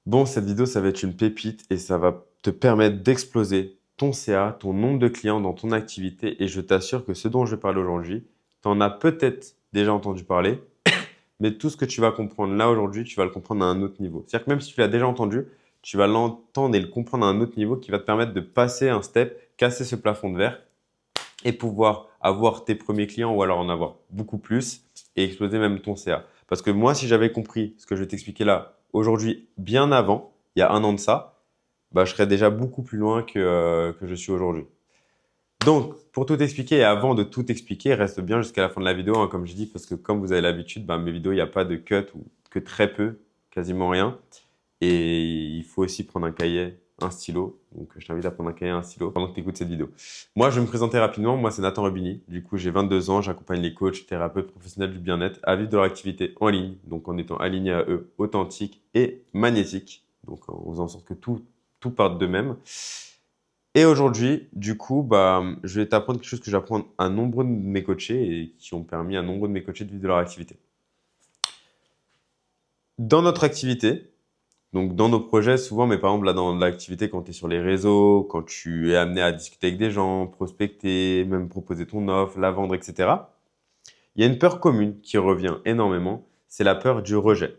Bon, cette vidéo, ça va être une pépite et ça va te permettre d'exploser ton CA, ton nombre de clients dans ton activité. Et je t'assure que ce dont je vais parler aujourd'hui, tu en as peut-être déjà entendu parler, mais tout ce que tu vas comprendre là aujourd'hui, tu vas le comprendre à un autre niveau. C'est-à-dire que même si tu l'as déjà entendu, tu vas l'entendre et le comprendre à un autre niveau qui va te permettre de passer un step, casser ce plafond de verre et pouvoir avoir tes premiers clients ou alors en avoir beaucoup plus et exploser même ton CA. Parce que moi, si j'avais compris ce que je vais t'expliquer là aujourd'hui, bien avant, il y a un an de ça, bah, je serais déjà beaucoup plus loin que je suis aujourd'hui. Donc, pour tout expliquer et avant de tout expliquer, reste bien jusqu'à la fin de la vidéo, hein, comme je dis, parce que comme vous avez l'habitude, bah, mes vidéos, il n'y a pas de cut ou que très peu, quasiment rien. Et il faut aussi prendre un cahier, un stylo. Donc, je t'invite à prendre un cahier, un stylo pendant que tu écoutes cette vidéo. Moi, je vais me présenter rapidement. Moi, c'est Nathan Robini. Du coup, j'ai 22 ans. J'accompagne les coachs, thérapeutes professionnels du bien-être à vivre de leur activité en ligne. Donc, en étant aligné à eux, authentique et magnétique. Donc, en faisant en sorte que tout parte d'eux-mêmes. Et aujourd'hui, du coup, bah, je vais t'apprendre quelque chose que j'apprends à nombreux de mes coachés et qui ont permis à nombreux de mes coachés de vivre de leur activité. Dans notre activité, donc dans nos projets, souvent, mais par exemple là dans l'activité, quand tu es sur les réseaux, quand tu es amené à discuter avec des gens, prospecter, même proposer ton offre, la vendre, etc., il y a une peur commune qui revient énormément, c'est la peur du rejet.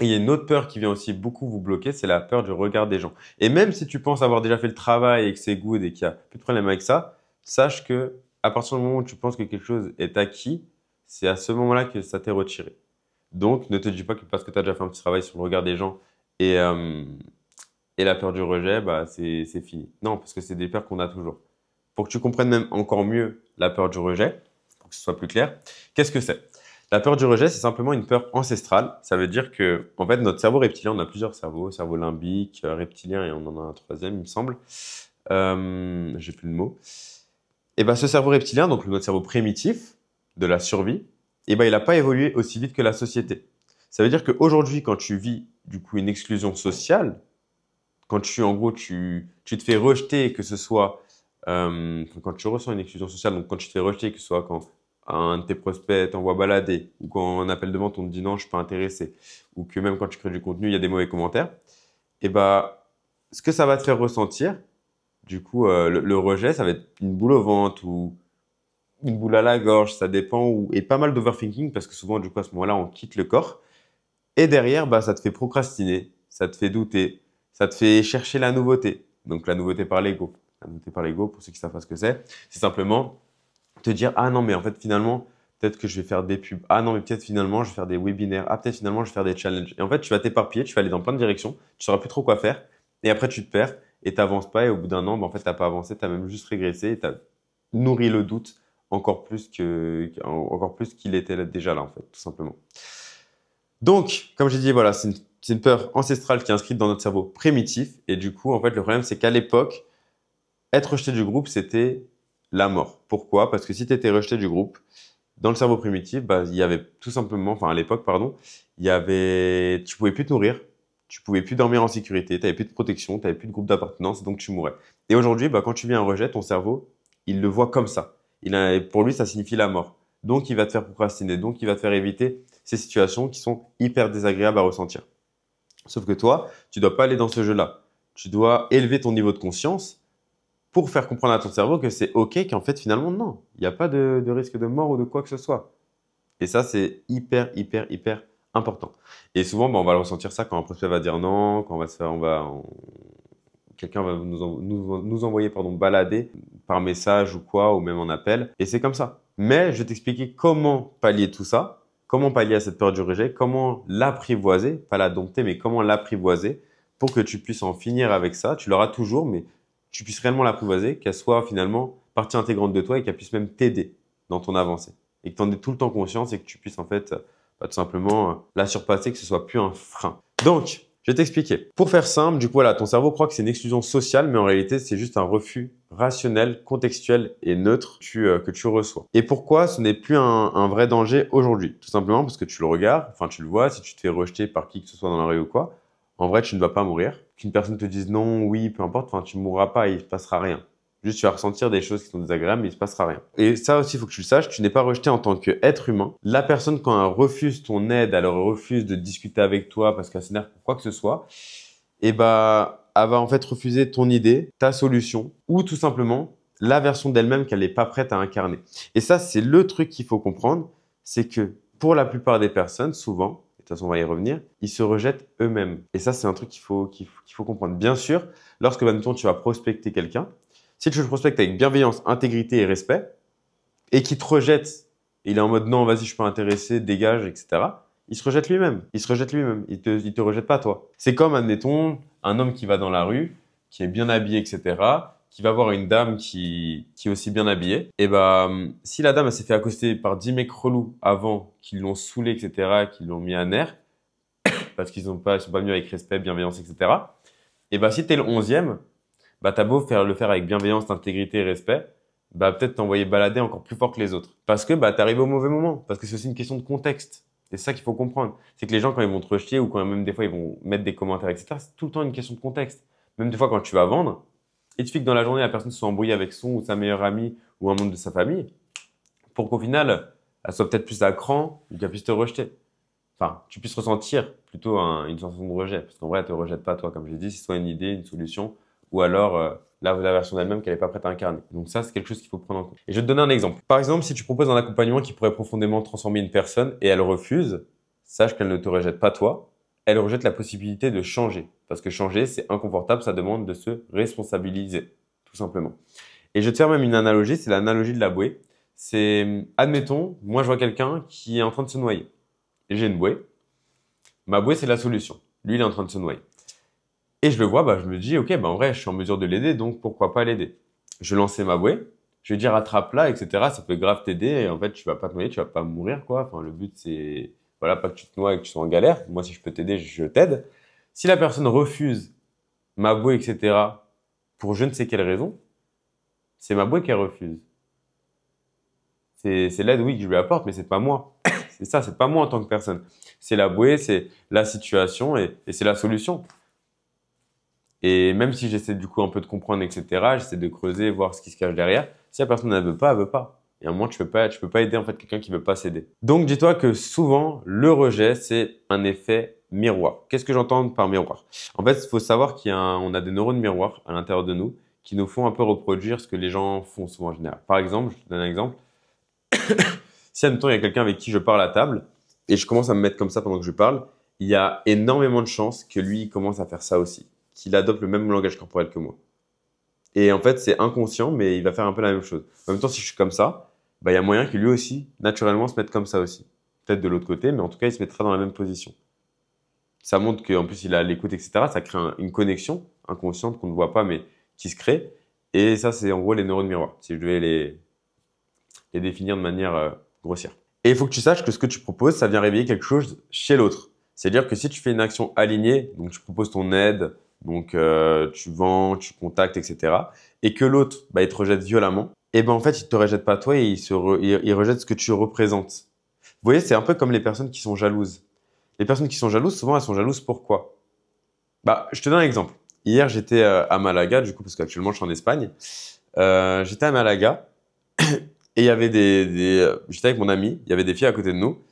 Et il y a une autre peur qui vient aussi beaucoup vous bloquer, c'est la peur du regard des gens. Et même si tu penses avoir déjà fait le travail et que c'est good et qu'il n'y a plus de problème avec ça, sache que à partir du moment où tu penses que quelque chose est acquis, c'est à ce moment-là que ça t'est retiré. Donc, ne te dis pas que parce que tu as déjà fait un petit travail sur le regard des gens et, euh, et la peur du rejet, bah, c'est fini. Non, parce que c'est des peurs qu'on a toujours. Pour que tu comprennes même encore mieux la peur du rejet, pour que ce soit plus clair, qu'est-ce que c'est? La peur du rejet, c'est simplement une peur ancestrale. Ça veut dire que, en fait, notre cerveau reptilien, on a plusieurs cerveaux, cerveau limbique, reptilien et on en a un troisième, il me semble. J'ai plus le mot. Et ben, ce cerveau reptilien, donc notre cerveau primitif de la survie, et ben, il n'a pas évolué aussi vite que la société. Ça veut dire qu'aujourd'hui, quand tu vis du coup une exclusion sociale, quand en gros, tu te fais rejeter, que ce soit quand tu ressens une exclusion sociale, donc quand tu te fais rejeter, que ce soit quand un de tes prospects t'envoie balader, ou quand un appel de vente, on te dit non, je suis pas intéressé, ou que même quand tu crées du contenu, il y a des mauvais commentaires, et bah, ce que ça va te faire ressentir, du coup, le rejet, ça va être une boule au ventre ou une boule à la gorge, ça dépend, et pas mal d'overthinking, parce que souvent, du coup, à ce moment-là, on quitte le corps. Et derrière, bah, ça te fait procrastiner, ça te fait douter, ça te fait chercher la nouveauté. Donc la nouveauté par l'ego. La nouveauté par l'ego, pour ceux qui savent pas ce que c'est simplement te dire, ah non, mais en fait, finalement, peut-être que je vais faire des pubs. Ah non, mais peut-être finalement, je vais faire des webinaires. Ah, peut-être finalement, je vais faire des challenges. Et en fait, tu vas t'éparpiller, tu vas aller dans plein de directions, tu sauras plus trop quoi faire. Et après, tu te perds et t'avances pas. Et au bout d'un an, bah, en fait, t'as pas avancé, t'as même juste régressé et t'as nourri le doute encore plus qu'il était déjà là, en fait, tout simplement. Donc, comme j'ai dit, voilà, c'est une peur ancestrale qui est inscrite dans notre cerveau primitif. Et du coup, en fait, le problème, c'est qu'à l'époque, être rejeté du groupe, c'était la mort. Pourquoi? Parce que si tu étais rejeté du groupe, dans le cerveau primitif, bah, il y avait tout simplement, enfin à l'époque, pardon, tu pouvais plus te nourrir, tu pouvais plus dormir en sécurité, tu n'avais plus de protection, tu n'avais plus de groupe d'appartenance, donc tu mourais. Et aujourd'hui, bah, quand tu vis un rejet, ton cerveau, il le voit comme ça. Pour lui, ça signifie la mort. Donc, il va te faire procrastiner, donc il va te faire éviter ces situations qui sont hyper désagréables à ressentir. Sauf que toi, tu dois pas aller dans ce jeu-là. Tu dois élever ton niveau de conscience pour faire comprendre à ton cerveau que c'est OK, qu'en fait, finalement, non. Il n'y a pas de risque de mort ou de quoi que ce soit. Et ça, c'est hyper, hyper, hyper important. Et souvent, bah, on va le ressentir ça quand un prospect va dire non, quand on va se faire, quelqu'un va nous envoyer pardon, balader par message ou quoi, ou même en appel. Et c'est comme ça. Mais je vais t'expliquer comment pallier tout ça, comment pallier à cette peur du rejet, comment l'apprivoiser, pas la dompter, mais comment l'apprivoiser pour que tu puisses en finir avec ça. Tu l'auras toujours, mais tu puisses réellement l'apprivoiser, qu'elle soit finalement partie intégrante de toi et qu'elle puisse même t'aider dans ton avancée. Et que tu en aies tout le temps conscience et que tu puisses en fait tout simplement la surpasser, que ce soit plus un frein. Donc, je vais t'expliquer. Pour faire simple, du coup, voilà, ton cerveau croit que c'est une exclusion sociale, mais en réalité, c'est juste un refus rationnel, contextuel et neutre que tu reçois. Et pourquoi ce n'est plus un vrai danger aujourd'hui? Tout simplement parce que tu le regardes, enfin tu le vois, si tu te fais rejeter par qui que ce soit dans la rue ou quoi, en vrai, tu ne vas pas mourir. Qu'une personne te dise non, oui, peu importe, enfin, tu ne mourras pas, il ne se passera rien. Juste, tu vas ressentir des choses qui sont désagréables, mais il ne se passera rien. Et ça aussi, il faut que tu le saches, tu n'es pas rejeté en tant qu'être humain. La personne, quand elle refuse ton aide, elle refuse de discuter avec toi parce qu'elle s'énerve pour quoi que ce soit, et bah, elle va en fait refuser ton idée, ta solution, ou tout simplement la version d'elle-même qu'elle n'est pas prête à incarner. Et ça, c'est le truc qu'il faut comprendre, c'est que pour la plupart des personnes, souvent, de toute façon, on va y revenir, ils se rejettent eux-mêmes. Et ça, c'est un truc qu'il faut comprendre. Bien sûr, lorsque, maintenant, tu vas prospecter quelqu'un, si tu le prospectes avec bienveillance, intégrité et respect, et qu'il te rejette, il est en mode non, vas-y, je suis pas intéressé, dégage, etc. Il se rejette lui-même. Il se rejette lui-même. Il te rejette pas toi. C'est comme, admettons, un homme qui va dans la rue, qui est bien habillé, etc., qui va voir une dame qui est aussi bien habillée. Et bah, si la dame elle s'est fait accoster par 10 mecs relous avant, qui l'ont saoulé, etc., qui l'ont mis à nerf, parce qu'ils sont pas venus avec respect, bienveillance, etc. Et bah, si t'es le 11e, bah, t'as beau le faire avec bienveillance, intégrité et respect, bah, peut-être t'envoyer balader encore plus fort que les autres. Parce que, bah, t'arrives au mauvais moment. Parce que c'est aussi une question de contexte. C'est ça qu'il faut comprendre. C'est que les gens, quand ils vont te rejeter ou quand même des fois ils vont mettre des commentaires, etc., c'est tout le temps une question de contexte. Même des fois, quand tu vas vendre, il suffit que dans la journée, la personne soit embrouillée avec son ou sa meilleure amie ou un membre de sa famille pour qu'au final, elle soit peut-être plus à cran ou qu'elle puisse te rejeter. Enfin, tu puisses ressentir plutôt une sensation de rejet. Parce qu'en vrai, elle te rejette pas, toi, comme je l'ai dit, c'est soit une idée, une solution, ou alors la version d'elle-même qu'elle n'est pas prête à incarner. Donc ça, c'est quelque chose qu'il faut prendre en compte. Et je vais te donner un exemple. Par exemple, si tu proposes un accompagnement qui pourrait profondément transformer une personne et elle refuse, sache qu'elle ne te rejette pas toi, elle rejette la possibilité de changer. Parce que changer, c'est inconfortable, ça demande de se responsabiliser, tout simplement. Et je vais te faire même une analogie, c'est l'analogie de la bouée. C'est, admettons, moi je vois quelqu'un qui est en train de se noyer. Et j'ai une bouée. Ma bouée, c'est la solution. Lui, il est en train de se noyer. Et je le vois, bah, je me dis, ok, bah, en vrai, je suis en mesure de l'aider, donc pourquoi pas l'aider? Je vais lancer ma bouée, je vais dire attrape-la, etc. Ça peut grave t'aider, et en fait, tu vas pas te noyer, tu vas pas mourir, quoi. Enfin, le but, c'est, voilà, pas que tu te noies et que tu sois en galère. Moi, si je peux t'aider, je t'aide. Si la personne refuse ma bouée, etc., pour je ne sais quelle raison, c'est ma bouée qu'elle refuse. C'est l'aide, oui, que je lui apporte, mais c'est pas moi. C'est ça, c'est pas moi en tant que personne. C'est la bouée, c'est la situation et c'est la solution. Et même si j'essaie du coup un peu de comprendre, etc., j'essaie de creuser, voir ce qui se cache derrière. Si la personne ne veut pas, elle veut pas. Et à un moment, tu peux pas aider en fait quelqu'un qui veut pas s'aider. Donc, dis-toi que souvent, le rejet, c'est un effet miroir. Qu'est-ce que j'entends par miroir? En fait, il faut savoir on a des neurones miroirs à l'intérieur de nous qui nous font un peu reproduire ce que les gens font souvent en général. Par exemple, je te donne un exemple. Si, admettons, il y a quelqu'un avec qui je parle à table et je commence à me mettre comme ça pendant que je parle, il y a énormément de chances que lui il commence à faire ça aussi, qu'il adopte le même langage corporel que moi. Et en fait, c'est inconscient, mais il va faire un peu la même chose. En même temps, si je suis comme ça, bah, il y a moyen qu'il lui aussi, naturellement, se mette comme ça aussi. Peut-être de l'autre côté, mais en tout cas, il se mettra dans la même position. Ça montre qu'en plus, il a l'écoute, etc. Ça crée une connexion inconsciente qu'on ne voit pas, mais qui se crée. Et ça, c'est en gros les neurones miroirs. Si je devais les définir de manière grossière. Et il faut que tu saches que ce que tu proposes, ça vient réveiller quelque chose chez l'autre. C'est-à-dire que si tu fais une action alignée, donc tu proposes ton aide, donc tu vends, tu contactes, etc., et que l'autre, bah, il te rejette violemment, et ben en fait, il te rejette pas toi et il rejette ce que tu représentes. Vous voyez, c'est un peu comme les personnes qui sont jalouses. Les personnes qui sont jalouses, souvent, elles sont jalouses pourquoi? Bah, je te donne un exemple. Hier, j'étais à Malaga, du coup, parce qu'actuellement, je suis en Espagne. J'étais à Malaga. Et il y avait j'étais avec mon ami, il y avait des filles à côté de nous.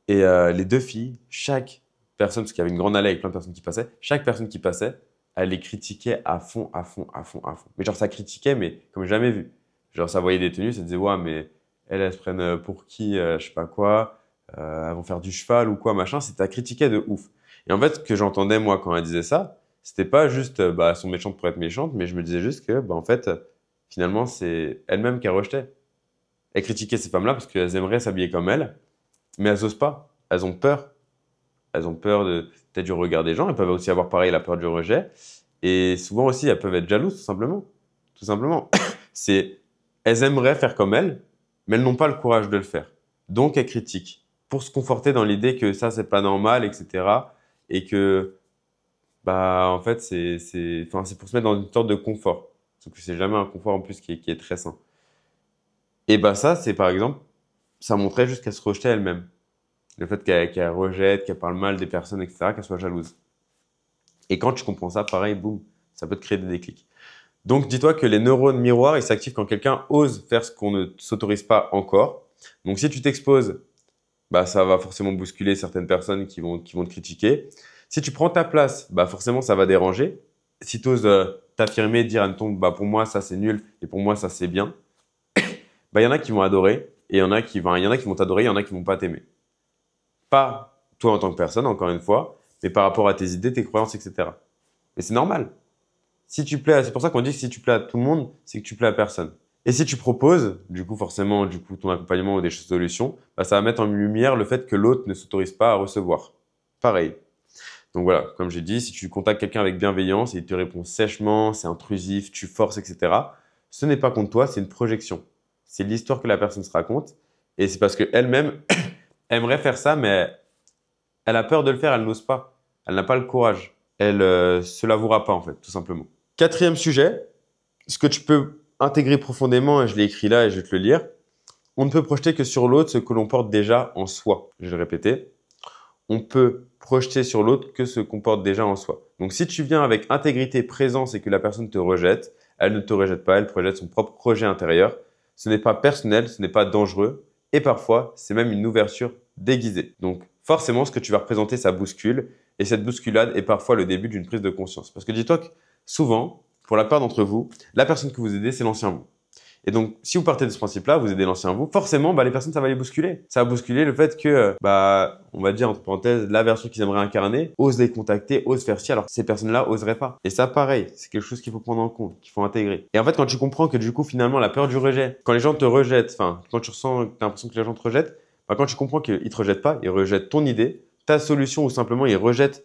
Et les deux filles, chaque personne, parce qu'il y avait une grande allée avec plein de personnes qui passaient, chaque personne qui passait, elle les critiquait à fond, à fond, à fond, à fond. Mais genre, ça critiquait, mais comme jamais vu. Genre, ça voyait des tenues, ça disait, ouais, mais elles se prennent pour qui, je sais pas quoi, elles vont faire du cheval ou quoi, machin. C'était à critiquer de ouf. Et en fait, ce que j'entendais, moi, quand elle disait ça, c'était pas juste, bah, elles sont méchantes pour être méchantes, mais je me disais juste que, bah, en fait, finalement, c'est elles-mêmes qu'elles rejetaient. Elles critiquaient ces femmes-là parce qu'elles aimeraient s'habiller comme elles, mais elles osent pas. Elles ont peur. Elles ont peur peut-être du regard des gens. Elles peuvent aussi avoir pareil la peur du rejet. Et souvent aussi, elles peuvent être jalouses, tout simplement. Tout simplement. C'est, elles aimeraient faire comme elles, mais elles n'ont pas le courage de le faire. Donc, elles critiquent pour se conforter dans l'idée que ça, c'est pas normal, etc. Et que, bah, en fait, c'est pour se mettre dans une sorte de confort. Sauf que c'est jamais un confort en plus qui est très sain. Et bah, ça, c'est par exemple, ça montrait juste qu'elle se rejetait elle-même. Le fait qu'elle rejette, qu'elle parle mal des personnes, etc., qu'elle soit jalouse. Et quand tu comprends ça, pareil, boum, ça peut te créer des déclics. Donc, dis-toi que les neurones miroirs, ils s'activent quand quelqu'un ose faire ce qu'on ne s'autorise pas encore. Donc, si tu t'exposes, bah, ça va forcément bousculer certaines personnes qui vont te critiquer. Si tu prends ta place, bah, forcément, ça va déranger. Si tu oses t'affirmer, dire, admettons, bah, pour moi, ça c'est nul et pour moi, ça c'est bien, bah, il y en a qui vont adorer et il y en a qui vont t'adorer, il y en a qui vont pas t'aimer. Pas toi en tant que personne, encore une fois, mais par rapport à tes idées, tes croyances, etc. Mais c'est normal. C'est pour ça qu'on dit que si tu plais à tout le monde, c'est que tu plais à personne. Et si tu proposes, du coup, forcément, ton accompagnement ou des solutions, bah, ça va mettre en lumière le fait que l'autre ne s'autorise pas à recevoir. Pareil. Donc voilà, comme j'ai dit, si tu contactes quelqu'un avec bienveillance et il te répond sèchement, c'est intrusif, tu forces, etc., ce n'est pas contre toi, c'est une projection. C'est l'histoire que la personne se raconte et c'est parce qu'elle-même aimerait faire ça, mais elle a peur de le faire, elle n'ose pas. Elle n'a pas le courage. Elle se l'avouera pas, en fait, tout simplement. Quatrième sujet, ce que tu peux intégrer profondément, et je l'ai écrit là et je vais te le lire, on ne peut projeter que sur l'autre ce que l'on porte déjà en soi. Je vais le répéter. On peut projeter sur l'autre que ce qu'on porte déjà en soi. Donc, si tu viens avec intégrité, présence et que la personne te rejette, elle ne te rejette pas, elle projette son propre projet intérieur. Ce n'est pas personnel, ce n'est pas dangereux et parfois, c'est même une ouverture déguisée. Donc, forcément, ce que tu vas représenter, ça bouscule et cette bousculade est parfois le début d'une prise de conscience. Parce que dis-toi que souvent, pour la plupart d'entre vous, la personne que vous aidez, c'est l'ancien vous. Et donc, si vous partez de ce principe-là, vous aidez l'ancien vous, forcément, bah, les personnes, ça va les bousculer. Ça va bousculer le fait que, bah, on va dire, entre parenthèses, la version qu'ils aimeraient incarner, ose les contacter, ose faire ci, alors que ces personnes-là oseraient pas. Et ça, pareil, c'est quelque chose qu'il faut prendre en compte, qu'il faut intégrer. Et en fait, quand tu comprends que du coup, finalement, la peur du rejet, quand les gens te rejettent, enfin, quand tu ressens, que tu as l'impression que les gens te rejettent, bah, quand tu comprends qu'ils te rejettent pas, ils rejettent ton idée, ta solution, ou simplement ils rejettent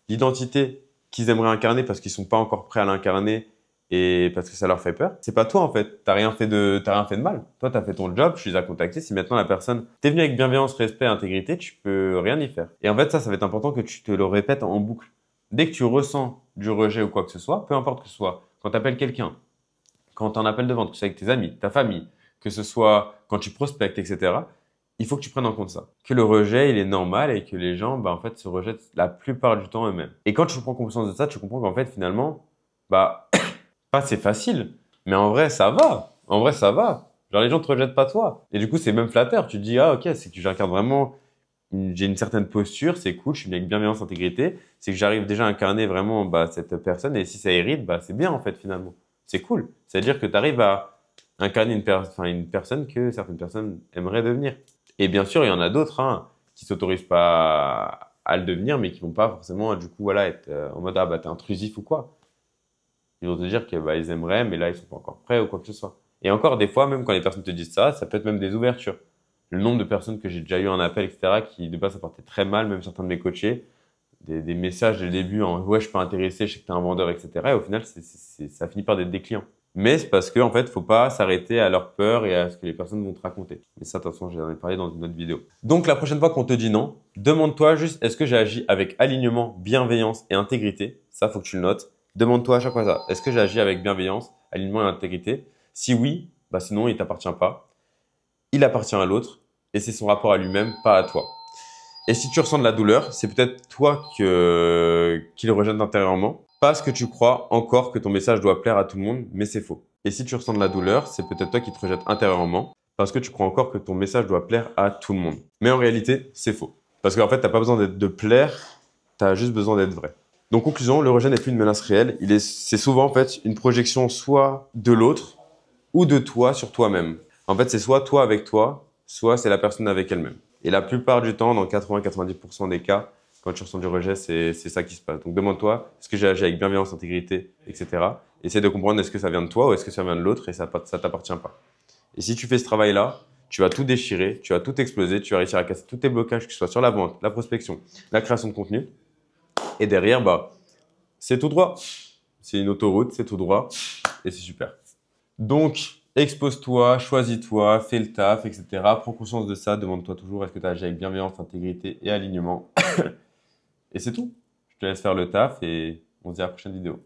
l'identité qu'ils aimeraient incarner parce qu'ils sont pas encore prêts à l'incarner et parce que ça leur fait peur. C'est pas toi en fait. T'as rien fait de mal. Toi, t'as fait ton job, tu les as contactés. Si maintenant la personne t'es venu avec bienveillance, respect, intégrité, tu peux rien y faire. Et en fait, ça va être important que tu te le répètes en boucle. Dès que tu ressens du rejet ou quoi que ce soit, peu importe que ce soit quand t'appelles quelqu'un, quand t'es en appel de vente, que ce soit avec tes amis, ta famille, que ce soit quand tu prospectes, etc., il faut que tu prennes en compte ça. Que le rejet, il est normal et que les gens, bah, en fait, se rejettent la plupart du temps eux-mêmes. Et quand tu prends conscience de ça, tu comprends qu'en fait, finalement, bah, pas c'est facile, mais en vrai, ça va. En vrai, ça va. Genre, les gens te rejettent pas toi. Et du coup, c'est même flatteur. Tu te dis, ah, ok, c'est que j'incarne vraiment, j'ai une certaine posture, c'est cool, je suis bien avec bienveillance, intégrité. C'est que j'arrive déjà à incarner vraiment, bah, cette personne. Et si ça hérite, bah, c'est bien, en fait, finalement. C'est cool. C'est-à-dire que tu arrives à incarner une personne que certaines personnes aimeraient devenir. Et bien sûr, il y en a d'autres, hein, qui s'autorisent pas à le devenir, mais qui vont pas forcément, du coup, voilà, être en mode, ah, bah, t'es intrusif ou quoi. Ils vont te dire que bah, ils aimeraient, mais là, ils sont pas encore prêts ou quoi que ce soit. Et encore, des fois, même quand les personnes te disent ça, ça peut être même des ouvertures. Le nombre de personnes que j'ai déjà eu en appel, etc., qui de base ça partait très mal, même certains de mes coachés, des messages dès le début en ouais, je peux intéresser, je sais que t'es un vendeur, etc. Et au final, ça finit par être des clients. Mais c'est parce que en fait, faut pas s'arrêter à leur peur et à ce que les personnes vont te raconter. Mais ça, de toute façon, j'en ai parlé dans une autre vidéo. Donc, la prochaine fois qu'on te dit non, demande-toi juste est-ce que j'ai agi avec alignement, bienveillance et intégrité. Ça, faut que tu le notes. Demande-toi à chaque fois ça. Est-ce que j'ai agi avec bienveillance, alignement et intégrité? Si oui, bah sinon, il t'appartient pas. Il appartient à l'autre et c'est son rapport à lui-même, pas à toi. Et si tu ressens de la douleur, c'est peut-être toi qui le rejette intérieurement parce que tu crois encore que ton message doit plaire à tout le monde, mais c'est faux. Et si tu ressens de la douleur, c'est peut-être toi qui te rejettes intérieurement parce que tu crois encore que ton message doit plaire à tout le monde. Mais en réalité, c'est faux. Parce qu'en fait, t'as pas besoin de plaire, t'as juste besoin d'être vrai. Donc, conclusion, le rejet n'est plus une menace réelle. C'est souvent en fait une projection soit de l'autre ou de toi sur toi-même. En fait, c'est soit toi avec toi, soit c'est la personne avec elle-même. Et la plupart du temps, dans 80-90% des cas, quand tu ressens du rejet, c'est ça qui se passe. Donc demande-toi, est-ce que j'ai agi avec bienveillance, intégrité, etc. Essaie de comprendre est-ce que ça vient de toi ou est-ce que ça vient de l'autre et ça t'appartient pas. Et si tu fais ce travail-là, tu vas tout déchirer, tu vas tout exploser, tu vas réussir à casser tous tes blocages, que ce soit sur la vente, la prospection, la création de contenu. Et derrière, bah, c'est tout droit. C'est une autoroute, c'est tout droit et c'est super. Donc, expose-toi, choisis-toi, fais le taf, etc. Prends conscience de ça, demande-toi toujours est-ce que tu as agi avec bienveillance, intégrité et alignement. Et c'est tout. Je te laisse faire le taf et on se dit à la prochaine vidéo.